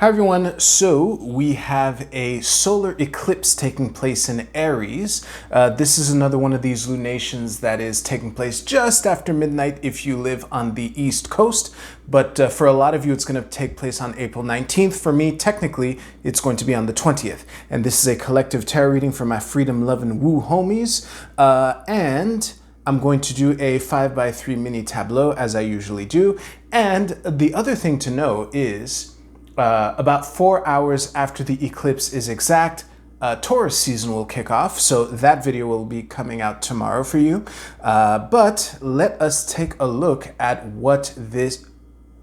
Hi everyone, so we have a solar eclipse taking place in Aries. This is another one of these lunations that is taking place just after midnight if you live on the East Coast, but for a lot of you it's going to take place on April 19th. For me, technically, it's going to be on the 20th. And this is a collective tarot reading for my Freedom, Love, and Woo homies. And I'm going to do a 5x3 mini tableau as I usually do. And the other thing to know is about 4 hours after the eclipse is exact, Taurus season will kick off, so that video will be coming out tomorrow for you. But let us take a look at what this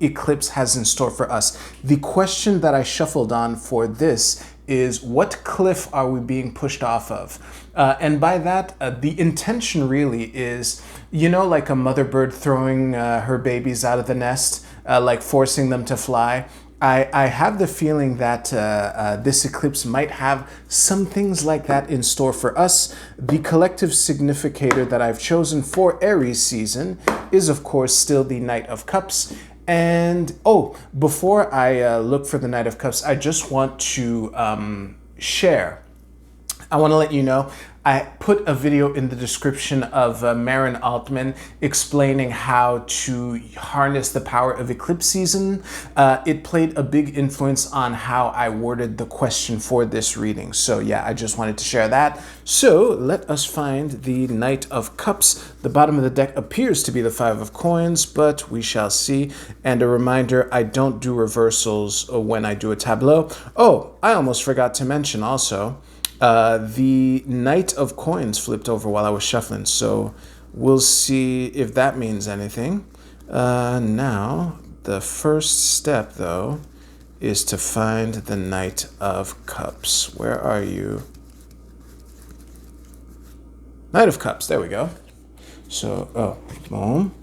eclipse has in store for us. The question that I shuffled on for this is, what cliff are we being pushed off of? And by that, the intention really is, you know, like a mother bird throwing her babies out of the nest, like forcing them to fly. I have the feeling that this eclipse might have some things like that in store for us. The collective significator that I've chosen for Aries season is, of course, still the Knight of Cups. And, before I look for the Knight of Cups, I just want to share. I want to let you know, I put a video in the description of Marin Altman explaining how to harness the power of eclipse season. It played a big influence on how I worded the question for this reading. So yeah, I just wanted to share that. So let us find the Knight of Cups. The bottom of the deck appears to be the Five of Coins, but we shall see. And a reminder, I don't do reversals when I do a tableau. Oh, I almost forgot to mention also, the Knight of Coins flipped over while I was shuffling, so we'll see if that means anything. Now, the first step, though, is to find the Knight of Cups. Where are you? Knight of Cups, there we go. So, boom.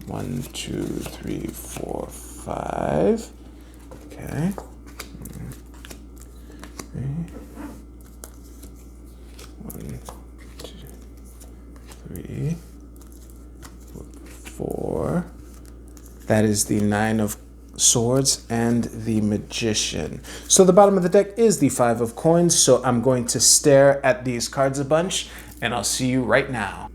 1, 2, 3, 4, 5. Okay. 3. 1, 2, 3, 4. That is the Nine of Swords and the Magician. So the bottom of the deck is the Five of Coins. So I'm going to stare at these cards a bunch, and I'll see you right now.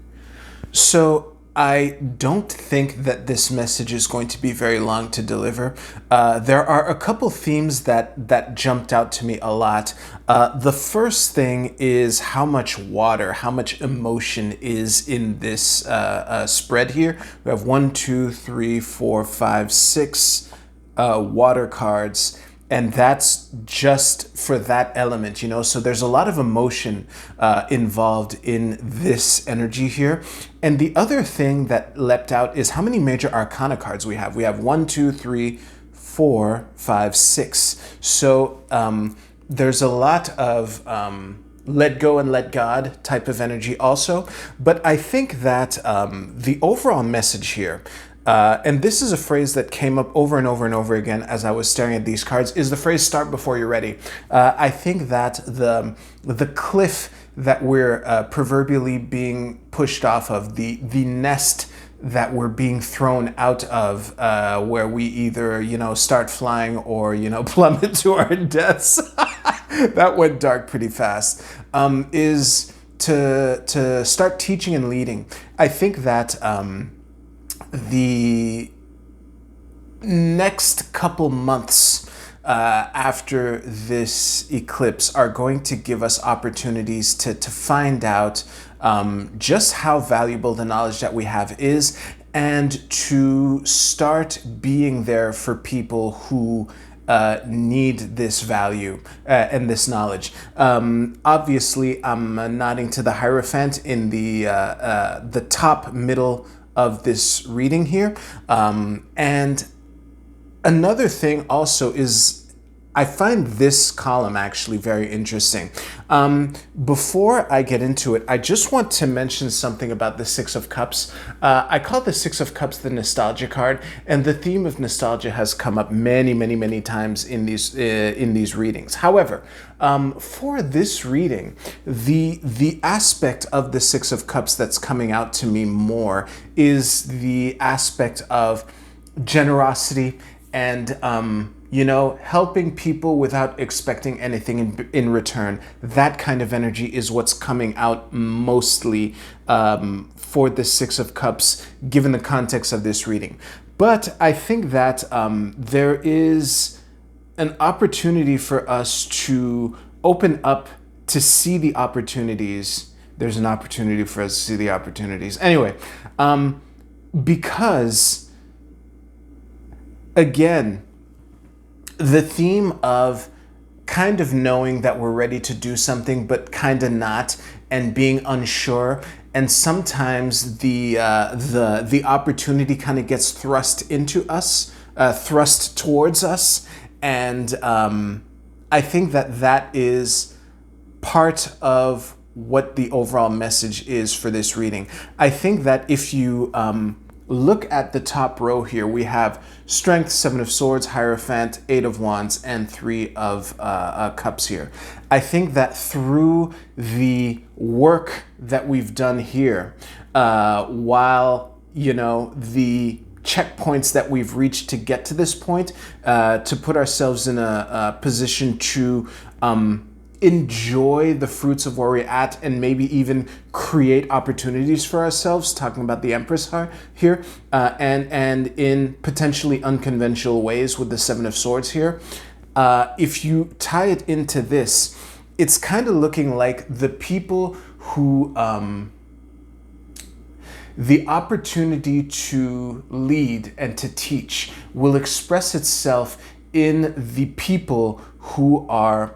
So I don't think that this message is going to be very long to deliver. There are a couple themes that jumped out to me a lot. The first thing is how much water, how much emotion is in this spread here. We have 1, 2, 3, 4, 5, 6 water cards. And that's just for that element, you know? So there's a lot of emotion involved in this energy here. And the other thing that leapt out is how many major arcana cards we have. We have 1, 2, 3, 4, 5, 6. So there's a lot of let go and let God type of energy also. But I think that the overall message here, and this is a phrase that came up over and over and over again as I was staring at these cards, is the phrase "start before you're ready." I think that the cliff that we're proverbially being pushed off of, the nest that we're being thrown out of, where we either, you know, start flying or, you know, plummet to our deaths. That went dark pretty fast. Is to start teaching and leading. I think that the next couple months after this eclipse are going to give us opportunities to find out just how valuable the knowledge that we have is, and to start being there for people who need this value and this knowledge. Obviously, I'm nodding to the Hierophant in the top middle of this reading here. And another thing also is, I find this column actually very interesting. Before I get into it, I just want to mention something about the Six of Cups. I call the Six of Cups the nostalgia card, and the theme of nostalgia has come up many, many, many times in these readings. However, for this reading, the aspect of the Six of Cups that's coming out to me more is the aspect of generosity and you know, helping people without expecting anything in return. That kind of energy is what's coming out mostly for the Six of Cups, given the context of this reading. But I think that there is an opportunity for us to open up to see the opportunities. There's an opportunity for us to see the opportunities. Anyway, because, again, the theme of kind of knowing that we're ready to do something, but kind of not, and being unsure, and sometimes the opportunity kind of gets thrust into us, thrust towards us, and I think that is part of what the overall message is for this reading. I think that if you look at the top row here, we have Strength, Seven of Swords, Hierophant, Eight of Wands, and Three of Cups here. I think that through the work that we've done here, while, you know, the checkpoints that we've reached to get to this point, to put ourselves in a position to enjoy the fruits of where we're at, and maybe even create opportunities for ourselves, talking about the Empress here, and in potentially unconventional ways with the Seven of Swords here. If you tie it into this, it's kind of looking like the people who the opportunity to lead and to teach will express itself in the people who are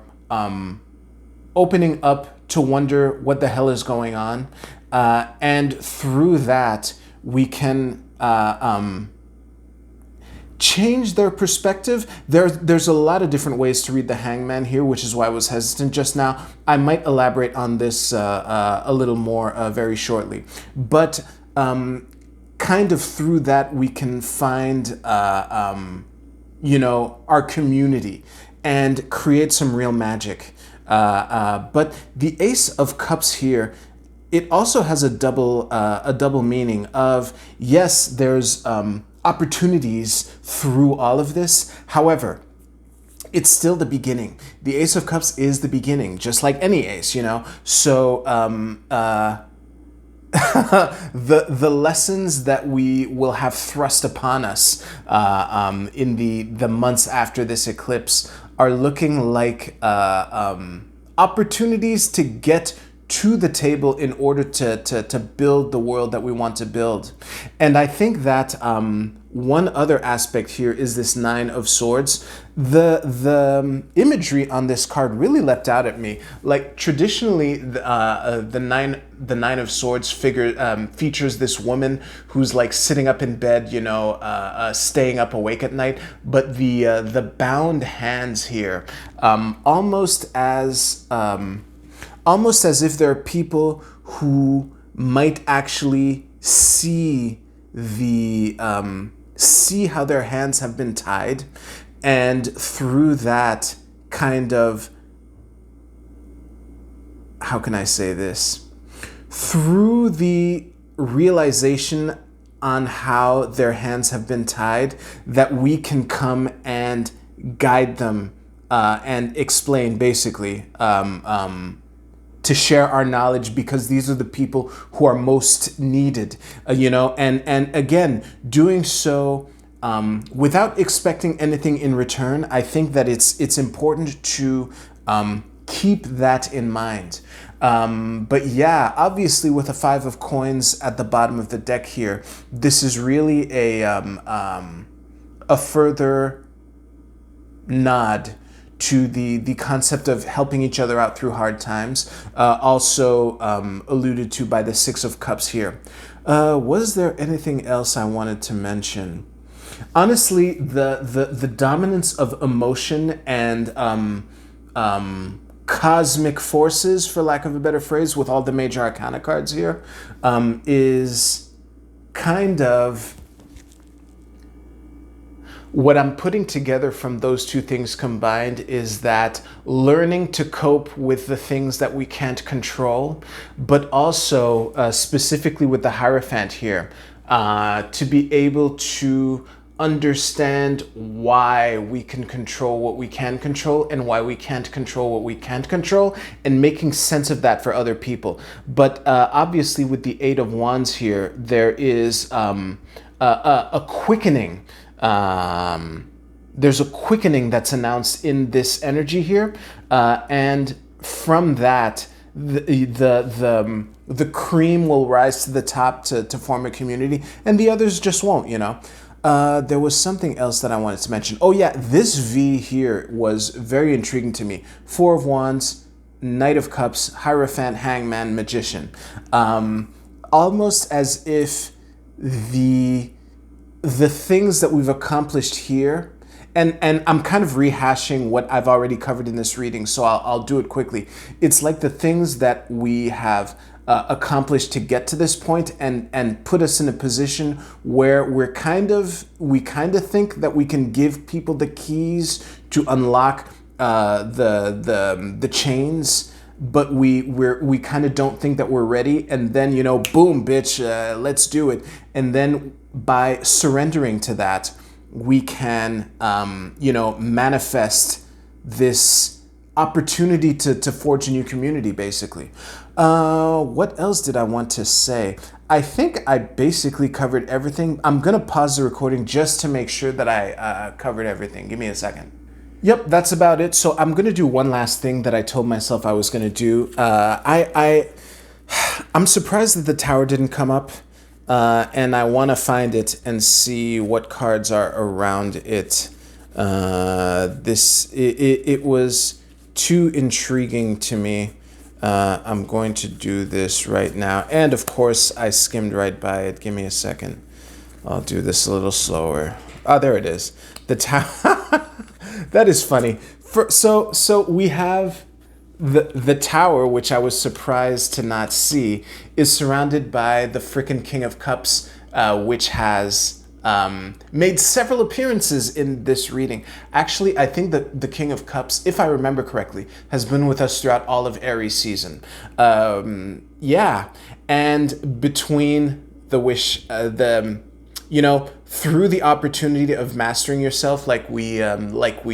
opening up to wonder what the hell is going on. And through that, we can change their perspective. There's a lot of different ways to read the Hangman here, which is why I was hesitant just now. I might elaborate on this a little more very shortly. But kind of through that, we can find, you know, our community and create some real magic. But the Ace of Cups here, it also has a double meaning of, yes, there's opportunities through all of this. However, it's still the beginning. The Ace of Cups is the beginning, just like any ace, you know. So the lessons that we will have thrust upon us in the months after this eclipse are looking like opportunities to get to the table in order to build the world that we want to build. And I think that one other aspect here is this Nine of Swords. The imagery on this card really leapt out at me. Like traditionally, the Nine of Swords features this woman who's like sitting up in bed, you know, staying up awake at night. But the bound hands here, almost as if there are people who might actually see how their hands have been tied, and through that kind of, how can I say this? Through the realization on how their hands have been tied, that we can come and guide them and explain, basically, to share our knowledge, because these are the people who are most needed, you know, and again, doing so without expecting anything in return. I think that it's important to keep that in mind. But yeah, obviously with a Five of Coins at the bottom of the deck here, this is really a further nod to the concept of helping each other out through hard times, also alluded to by the Six of Cups here. Was there anything else I wanted to mention? Honestly, the dominance of emotion and cosmic forces, for lack of a better phrase, with all the major arcana cards here, is kind of what I'm putting together from those two things combined, is that learning to cope with the things that we can't control, but also specifically with the Hierophant here, to be able to understand why we can control what we can control and why we can't control what we can't control, and making sense of that for other people. But obviously with the Eight of Wands here, there is a quickening. There's a quickening that's announced in this energy here, and from that, the cream will rise to the top to form a community, and the others just won't, you know. There was something else that I wanted to mention. Oh yeah, this V here was very intriguing to me. Four of Wands, Knight of Cups, Hierophant, Hangman, Magician. Almost as if the things that we've accomplished here, and I'm kind of rehashing what I've already covered in this reading, so I'll do it quickly. It's like the things that we have accomplished to get to this point and put us in a position where we kind of think that we can give people the keys to unlock the chains, but we kind of don't think that we're ready, and then, you know, boom, bitch, let's do it. And then by surrendering to that, we can you know, manifest this opportunity to forge a new community, basically. What else did I want to say? I think I basically covered everything. I'm gonna pause the recording just to make sure that I covered everything. Give me a second. Yep, that's about it. So I'm gonna do one last thing that I told myself I was gonna do. I'm surprised that the Tower didn't come up, and I want to find it and see what cards are around it. It was too intriguing to me. I'm going to do this right now. And of course, I skimmed right by it. Give me a second. I'll do this a little slower. Oh, there it is. The Tower. That is funny. So we have the Tower, which I was surprised to not see, is surrounded by the frickin' King of Cups, which has made several appearances in this reading. Actually, I think that the King of Cups, if I remember correctly, has been with us throughout all of Aries season. Yeah, and between the wish, you know, through the opportunity of mastering yourself, like we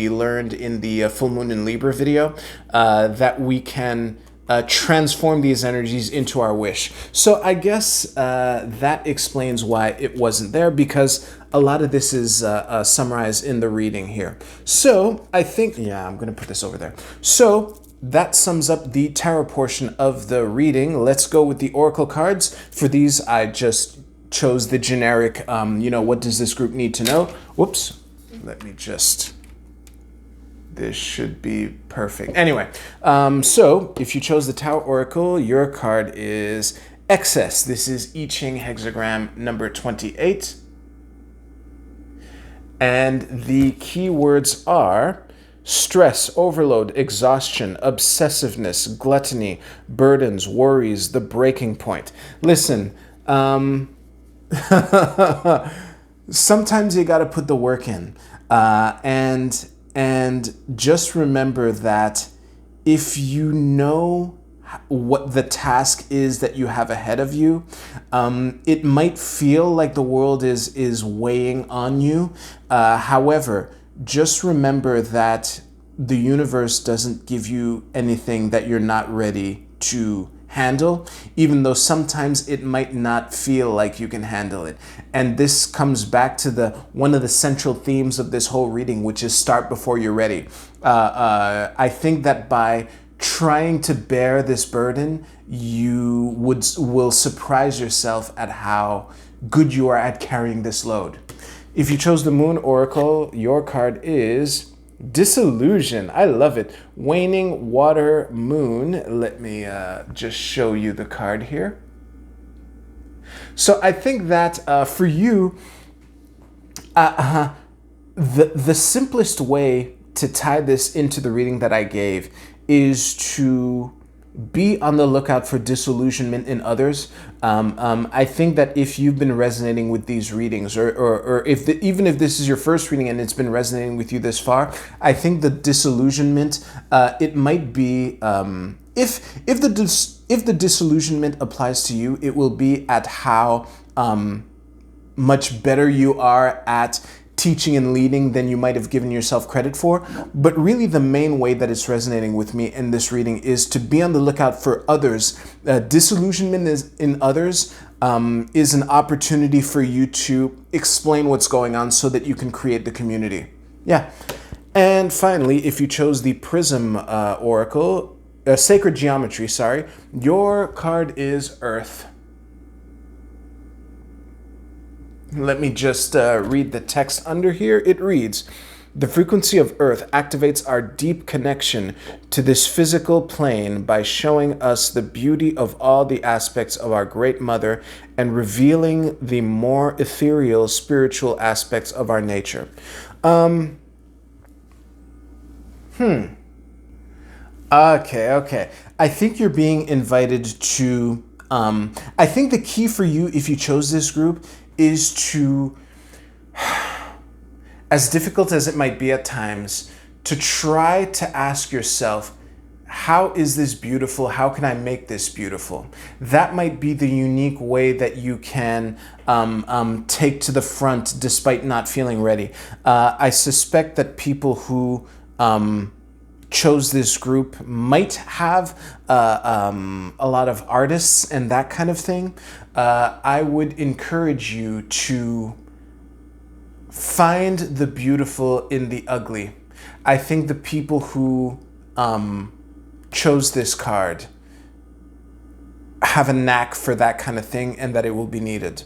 learned in the full moon in Libra video, that we can transform these energies into our wish. So I guess that explains why it wasn't there, because a lot of this is summarized in the reading here. So I think, yeah, I'm gonna put this over there. So that sums up the tarot portion of the reading. Let's go with the oracle cards. For these, I just chose the generic, you know, what does this group need to know? Whoops, let me just, this should be perfect. Anyway, so if you chose the Tower Oracle, your card is Excess. This is I Ching hexagram number 28. And the keywords are stress, overload, exhaustion, obsessiveness, gluttony, burdens, worries, the breaking point. Listen, sometimes you got to put the work in, and just remember that if you know what the task is that you have ahead of you, it might feel like the world is weighing on you. However, just remember that the universe doesn't give you anything that you're not ready to handle, even though sometimes it might not feel like you can handle it. And this comes back to one of the central themes of this whole reading, which is start before you're ready. I think that by trying to bear this burden, you will surprise yourself at how good you are at carrying this load. If you chose the Moon Oracle, your card is Disillusion. I love it. Waning Water Moon. Let me just show you the card here. So I think that for you, the simplest way to tie this into the reading that I gave is to be on the lookout for disillusionment in others. I think that if you've been resonating with these readings, or even if this is your first reading and it's been resonating with you this far, I think the disillusionment, it might be, if the disillusionment applies to you, it will be at how much better you are at teaching and leading than you might have given yourself credit for. But really the main way that it's resonating with me in this reading is to be on the lookout for others. Disillusionment in others is an opportunity for you to explain what's going on so that you can create the community. Yeah. And finally, if you chose the Prism Oracle, Sacred Geometry, sorry, your card is Earth. Let me just read the text under here. It reads, "The frequency of Earth activates our deep connection to this physical plane by showing us the beauty of all the aspects of our Great Mother and revealing the more ethereal spiritual aspects of our nature." Okay. I think you're being invited to, I think the key for you if you chose this group is to, as difficult as it might be at times, to try to ask yourself, how is this beautiful? How can I make this beautiful? That might be the unique way that you can take to the front despite not feeling ready. I suspect that people who chose this group might have a lot of artists and that kind of thing. I would encourage you to find the beautiful in the ugly. I think the people who chose this card have a knack for that kind of thing and that it will be needed.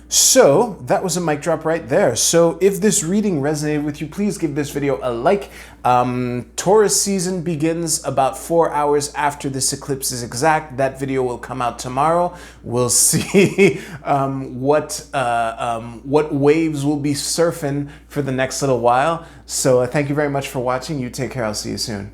So that was a mic drop right there. So if this reading resonated with you, please give this video a like. Taurus season begins about 4 hours after this eclipse is exact. That video will come out tomorrow. We'll see what waves will be surfing for the next little while. So thank you very much for watching. You take care. I'll see you soon.